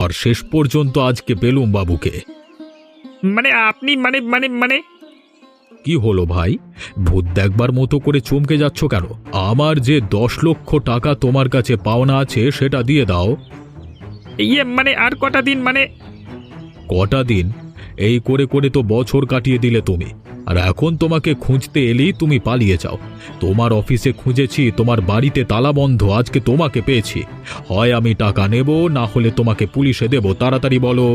আর শেষ পর্যন্ত আজকে পেলুম বাবুকে। মানে আপনি মানে মানে মানে কি হলো ভাই, ভূত দেখবার মতো করে চমকে যাচ্ছ কেন? আমার যে 10 লক্ষ টাকা তোমার কাছে পাওনা আছে সেটা দিয়ে দাও। মানে আর কটা দিন মানে কটা দিন? এই করে করে তো বছর কাটিয়ে দিলে তুমি। আর এখন তোমাকে খুঁজতে এলি তুমি পালিয়ে যাও। তোমার অফিসে খুঁজেছি, তোমার বাড়িতে তালা বন্ধ, আজকে তোমাকে পেয়েছি। হয় আমি টাকা নেব, না হলে তোমাকে পুলিশে দেব। তাড়াতাড়ি বলো।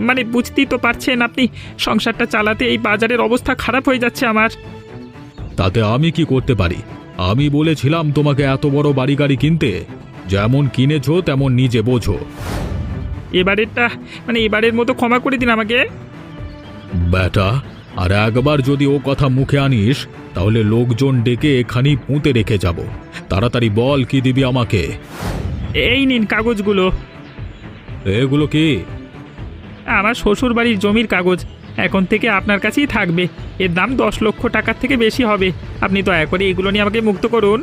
মানে বুঝতেই তো পারছেন আপনি, সংসারটা চালাতে এই বাজারের অবস্থা খারাপ হয়ে যাচ্ছে আমার। তাতে আমি কি করতে পারি? আমি বলেছিলাম তোমাকে এত বড় বাড়ি গাড়ি কিনতে। যেমন কিনেছো তেমন নিজে বোঝো। এবারেরটা মানে এবারের মতো ক্ষমা করে দিন আমাকে। বেটা, আর একবার যদি ও কথা মুখে আনিস তাহলে লোকজন ডেকে এখানেই পুঁতে রেখে যাব। তাড়াতাড়ি বল, কি দিবি আমাকে? এই নিন কাগজগুলো। এগুলো কি? আমার শ্বশুর বাড়ির জমির কাগজ, এখন থেকে আপনার কাছেই থাকবে। এর দাম 10 লক্ষ টাকার থেকে বেশি হবে। আপনি দয়া করে এগুলো নিয়ে আমাকে মুক্ত করুন।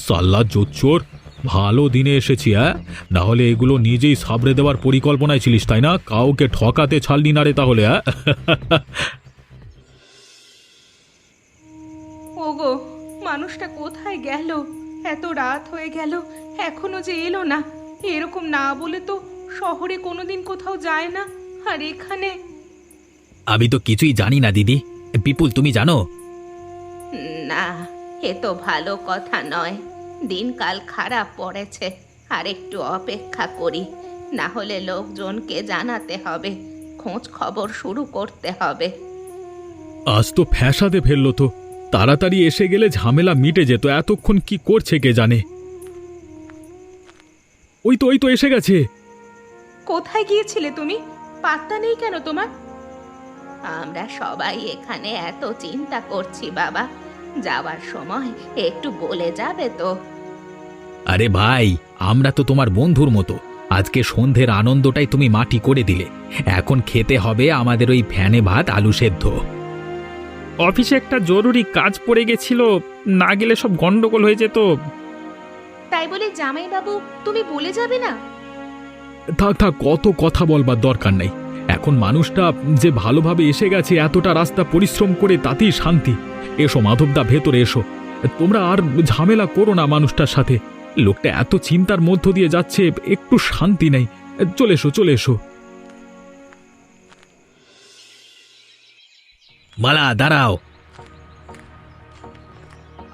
সাল্লা জোচ্চোর, ভালো দিনে এসেছি। না হলে এগুলো নিজেই সাবড়ে দেওয়ার পরিকল্পনায় ছিলিস, তাই না? কাউকে ঠকাতে ছাড়লি না রে তাহলে। ওগো, মানুষটা কোথায় গেল? এত রাত হয়ে গেল, এখনো যে এলো না। এরকম না বলে তো শহরে কোনোদিন কোথাও যায় না, আর এখানে। আমি তো কিছুই জানি না দিদি। বিপুল, তুমি জানো? না, এ তো ভালো কথা নয়। দিনকাল খারাপ পড়েছে, আর একটু অপেক্ষা করি। না হলে লোকজনকে জানাতে হবে, খোঁজ খবর শুরু করতে হবে। আজ তো ফ্যাসাদে ফেললো তো। তাড়াতাড়ি এসে গেলে ঝামেলা মিটে যেত। এতক্ষণ কি করছে কে জানে। ওই তো এসে গেছে। কোথায় গিয়েছিলে তুমি? পাত্তা নেই কেন তোমার? আমরা সবাই এখানে এত চিন্তা করছি বাবা, যাওয়ার সময় একটু বলে যাবে তো? আরে ভাই, আমরা তো তোমার বন্ধুর মতো। আজকে সন্ধ্যের আনন্দটাই তুমি মাটি করে দিলে। এখন খেতে হবে আমাদের ওই ফ্যানে ভাত আলু সেদ্ধ। অফিসে একটা জরুরি কাজ পড়ে গেছিল, না গেলে সব গন্ডগোল হয়ে যেত। তাই বলে জামাইবাবু তুমি বলে যাবে না? থাক থাক, কত কথা বলবার দরকার নেই। এখন মানুষটা যে ভালোভাবে এসে গেছে, এতটা রাস্তা পরিশ্রম করে, তাতেই শান্তি। এসো মাধবদা, ভেতরে এসো। তোমরা আর ঝামেলা করো না মানুষটার সাথে। লোকটা এত চিন্তার মধ্য দিয়ে যাচ্ছে, একটু শান্তি নেই। চলে এসো, চলে এসো। মালা, দাঁড়াও।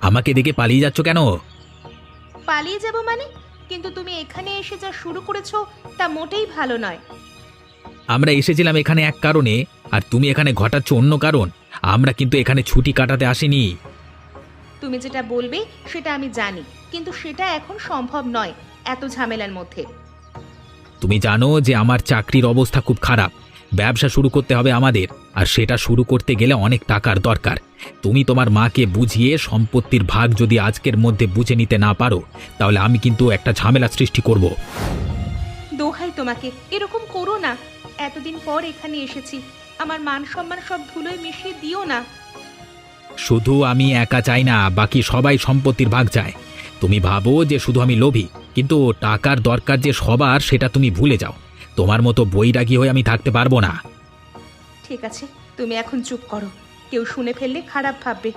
আমাকে দেখে পালিয়ে যাচ্ছ কেন? পালিয়ে যাব মানে? কিন্তু তুমি এখানে এসে যা শুরু করেছো তা মোটেই ভালো নয়। আমরা এসেছিলাম এখানে এক কারণে, আর তুমি এখানে ঘটাচ্ছ অন্য কারণ। আমরা কিন্তু এখানে ছুটি কাটাতে আসিনি। তুমি যেটা বলবে সেটা আমি জানি, কিন্তু সেটা এখন সম্ভব নয় এত ঝামেলার মধ্যে। তুমি জানো যে আমার চাকরির অবস্থা খুব খারাপ। ব্যবসা শুরু করতে হবে আমাদের, আর সেটা শুরু করতে গেলে অনেক টাকার দরকার। তুমি তোমার মাকে বুঝিয়ে সম্পত্তির ভাগ যদি আজকের মধ্যে বুঝে নিতে না পারো, তাহলে আমি কিন্তু একটা ঝামেলা সৃষ্টি করব। দোহাই তোমাকে, এরকম করো না। এতদিন পর এখানে এসেছি, আমার মান সম্মান সব ধুলোয় মিশিয়ে দিও না। শুধু আমি একা চাই না, বাকি সবাই সম্পত্তির ভাগ চায়। তুমি ভাবো যে শুধু আমি লোভী, কিন্তু টাকার দরকার যে সবার, সেটা তুমি ভুলে যাও। তোমার মতো বৈরাগী হয়ে আমি থাকতে পারবো না। ঠিক আছে, তুমি এখন চুপ করো। কেউ শুনে ফেললে খারাপ ভাববে।